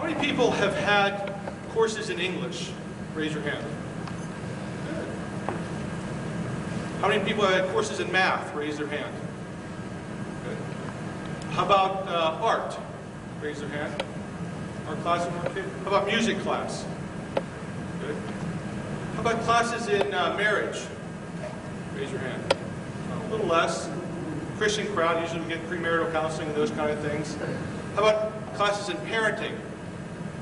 How many people have had courses in English? Raise your hand. Good. How many people have had courses in math? Raise their hand. Good. How about art? Raise their hand. Art classes? How about music class? Good. How about classes in marriage? Raise your hand. A little less. Christian crowd, usually we get premarital counseling and those kind of things. How about classes in parenting?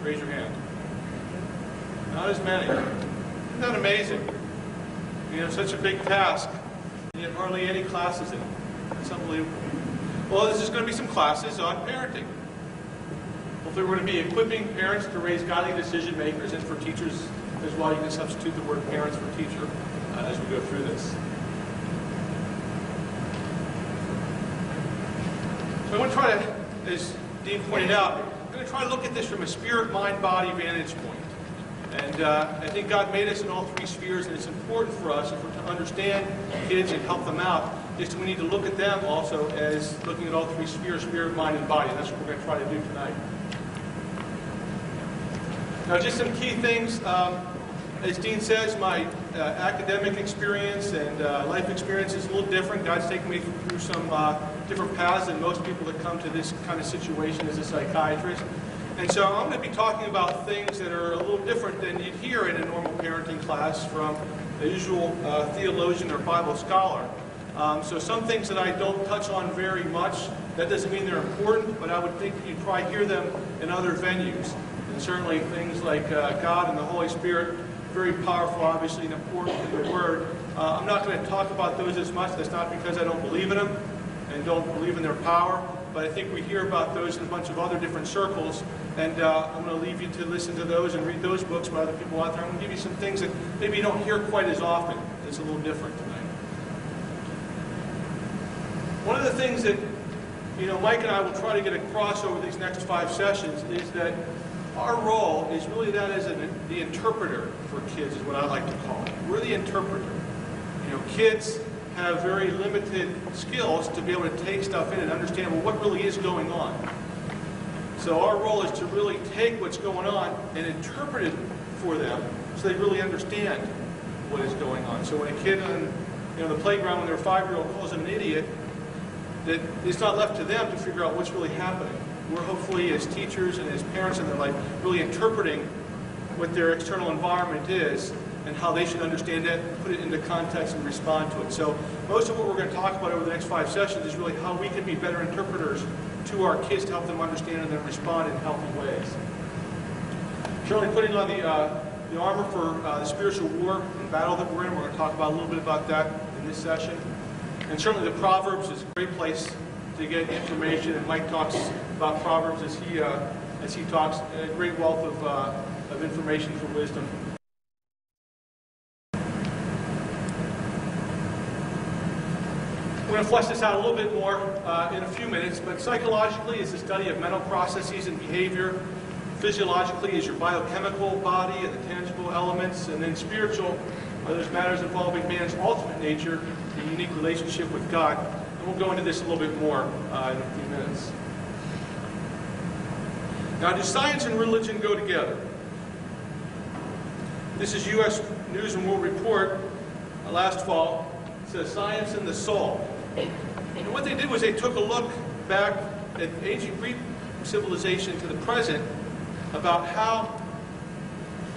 Raise your hand. Not as many. Isn't that amazing? You know, such a big task, and yet hardly any classes in it. It's unbelievable. Well, there's going to be some classes on parenting. Hopefully we're going to be equipping parents to raise godly decision makers, and for teachers as well. You can substitute the word parents for teacher as we go through this. So I want to try to, as Dean pointed out, I'm going to try to look at this from a spirit, mind, body vantage point. And I think God made us in all three spheres, and it's important for us, if we're to understand kids and help them out, is we need to look at them also as looking at all three spheres, spirit, mind, and body. And that's what we're going to try to do tonight. Now, just some key things. As Dean says, my academic experience and life experience is a little different. God's taken me through some different paths than most people that come to this kind of situation as a psychiatrist. And so I'm going to be talking about things that are a little different than you'd hear in a normal parenting class from the usual theologian or Bible scholar. So some things that I don't touch on very much, that doesn't mean they're important, but I would think you'd probably hear them in other venues. And certainly things like God and the Holy Spirit, very powerful, obviously, and important in the Word. I'm not going to talk about those as much. That's not because I don't believe in them and don't believe in their power, but I think we hear about those in a bunch of other different circles, and I'm going to leave you to listen to those and read those books by other people out there. I'm going to give you some things that maybe you don't hear quite as often. It's a little different tonight. One of the things that, you know, Mike and I will try to get across over these next 5 sessions is that our role is really that as the interpreter for kids, is what I like to call it. We're the interpreter. You know, kids have very limited skills to be able to take stuff in and understand, well, what really is going on. So our role is to really take what's going on and interpret it for them so they really understand what is going on. So when a kid on the playground when they're 5-year-old calls them an idiot, that it's not left to them to figure out what's really happening. We're hopefully, as teachers and as parents in their life, really interpreting what their external environment is and how they should understand it, put it into context and respond to it. So most of what we're going to talk about over the next 5 sessions is really how we can be better interpreters to our kids to help them understand and then respond in healthy ways. Certainly putting on the armor for the spiritual war and battle that we're in. We're going to talk about a little bit about that in this session. And certainly the Proverbs is a great place to get information, and Mike talks about Proverbs as he talks, a great wealth of information for wisdom. We're going to flesh this out a little bit more in a few minutes, but psychologically is the study of mental processes and behavior. Physiologically is your biochemical body and the tangible elements, and then spiritual are those matters involving man's ultimate nature, the unique relationship with God. And we'll go into this a little bit more in a few minutes. Now, do science and religion go together? This is U.S. News and World Report last fall. It says Science and the Soul. And what they did was they took a look back at ancient Greek civilization to the present about how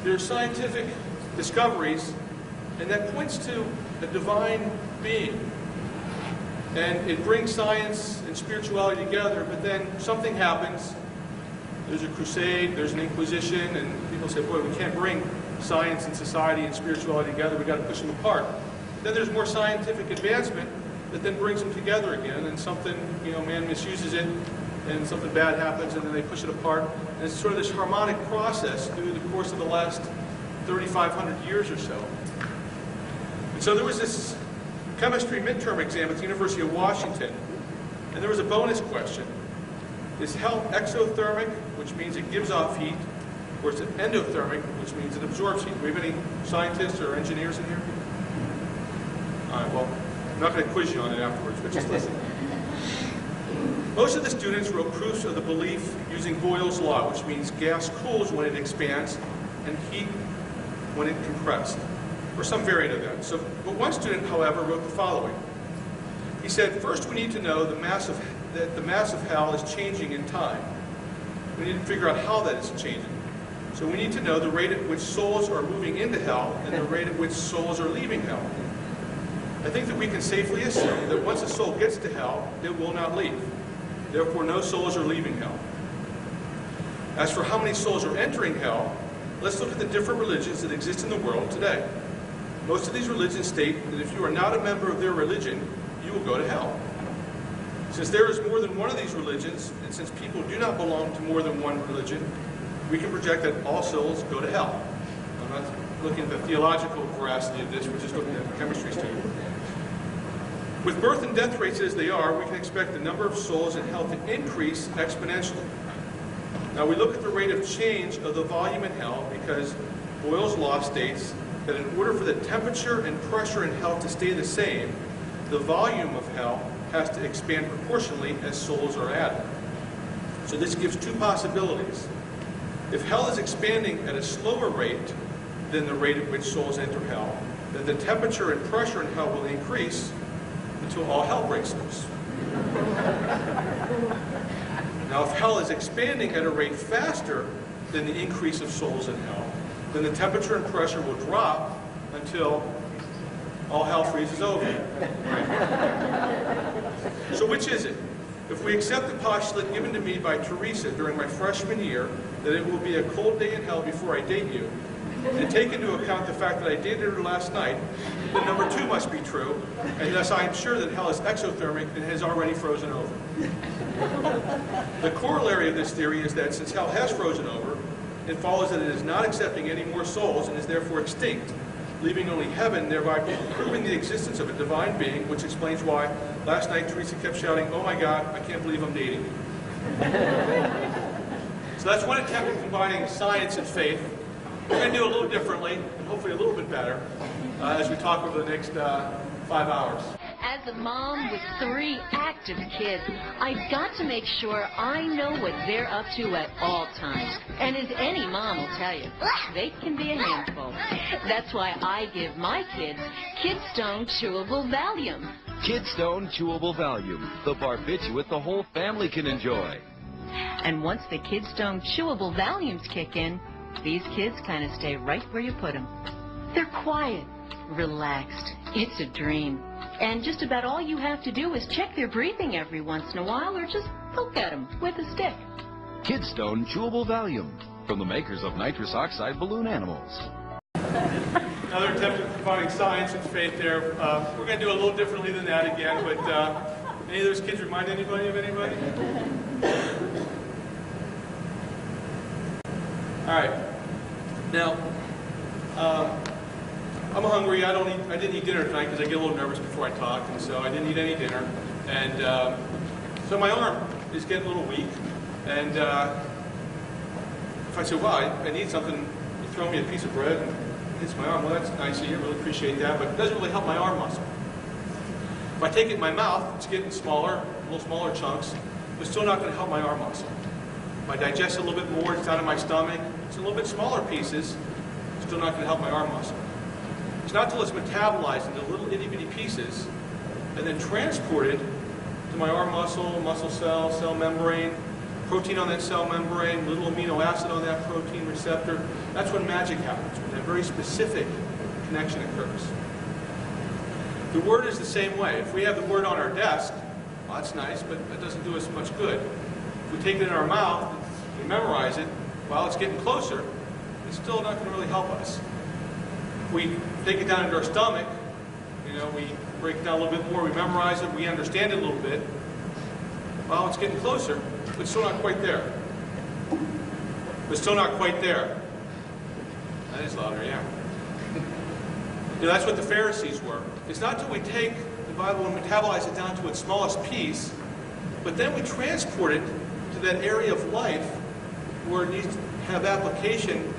there's scientific discoveries, and that points to a divine being. And it brings science and spirituality together, but then something happens. There's a crusade, there's an inquisition, and people say, boy, we can't bring science and society and spirituality together, we've got to push them apart. Then there's more scientific advancement that then brings them together again, and something, man misuses it, and something bad happens, and then they push it apart. And it's sort of this harmonic process through the course of the last 3,500 years or so. And so there was this chemistry midterm exam at the University of Washington, and there was a bonus question. Is health exothermic, which means it gives off heat, or is it endothermic, which means it absorbs heat? Do we have any scientists or engineers in here? All right, well, I'm not going to quiz you on it afterwards, but just listen. Most of the students wrote proofs of the belief using Boyle's law, which means gas cools when it expands and heat when it compressed, or some variant of that. But one student, however, wrote the following. He said, first we need to know that the mass of hell is changing in time. We need to figure out how that is changing. So we need to know the rate at which souls are moving into hell and the rate at which souls are leaving hell. I think that we can safely assume that once a soul gets to hell, it will not leave. Therefore, no souls are leaving hell. As for how many souls are entering hell, let's look at the different religions that exist in the world today. Most of these religions state that if you are not a member of their religion, you will go to hell. Since there is more than one of these religions, and since people do not belong to more than one religion, we can project that all souls go to hell. I'm not looking at the theological veracity of this, we're just looking at the chemistry student. With birth and death rates as they are, we can expect the number of souls in hell to increase exponentially. Now we look at the rate of change of the volume in hell because Boyle's law states that in order for the temperature and pressure in hell to stay the same, the volume of hell has to expand proportionally as souls are added. So this gives two possibilities. If hell is expanding at a slower rate than the rate at which souls enter hell, then the temperature and pressure in hell will increase until all hell breaks loose. Now, if hell is expanding at a rate faster than the increase of souls in hell, then the temperature and pressure will drop until all hell freezes over. Right? So which is it? If we accept the postulate given to me by Teresa during my freshman year, that it will be a cold day in hell before I date you, and take into account the fact that I dated her last night, then number 2 must be true, and thus I am sure that hell is exothermic and has already frozen over. The corollary of this theory is that since hell has frozen over, it follows that it is not accepting any more souls and is therefore extinct, leaving only heaven, thereby proving the existence of a divine being, which explains why last night Teresa kept shouting, "Oh my God, I can't believe I'm dating you." So that's one attempt at combining science and faith. We're going to do it a little differently, and hopefully a little bit better, as we talk over the next 5 hours. As a mom with 3 active kids, I've got to make sure I know what they're up to at all times. And as any mom will tell you, they can be a handful. That's why I give my kids Kidstone Chewable Valium. Kidstone Chewable Valium, the barbiturate the whole family can enjoy. And once the Kidstone Chewable Valiums kick in, these kids kind of stay right where you put them. They're quiet, relaxed. It's a dream. And just about all you have to do is check their breathing every once in a while or just poke at them with a stick. Kidstone Chewable Valium, from the makers of nitrous oxide balloon animals. Another attempt at combining science and faith there. We're going to do it a little differently than that again, but any of those kids remind anybody of anybody? All right. Now, I'm hungry. I didn't eat dinner tonight because I get a little nervous before I talk, and so I didn't eat any dinner. And so my arm is getting a little weak. And if I say, "Well, I need something," you throw me a piece of bread and it hits my arm. Well, that's nice of you. Really appreciate that, but it doesn't really help my arm muscle. If I take it in my mouth, it's getting smaller, a little smaller chunks, but still not going to help my arm muscle. If I digest it a little bit more, it's down in my stomach, it's a little bit smaller pieces, still not going to help my arm muscle. It's not until it's metabolized into little itty-bitty pieces and then transported to my arm muscle, muscle cell, cell membrane, protein on that cell membrane, little amino acid on that protein receptor. That's when magic happens, when a very specific connection occurs. The word is the same way. If we have the word on our desk, well, that's nice, but that doesn't do us much good. If we take it in our mouth, we memorize it, while it's getting closer, it's still not going to really help us. If we take it down into our stomach, we break it down a little bit more, we memorize it, we understand it a little bit, well, it's getting closer, but still not quite there. But still not quite there. That is louder, yeah. That's what the Pharisees were. It's not until we take the Bible and metabolize it down to its smallest piece, but then we transport it to that area of life where it needs to have application.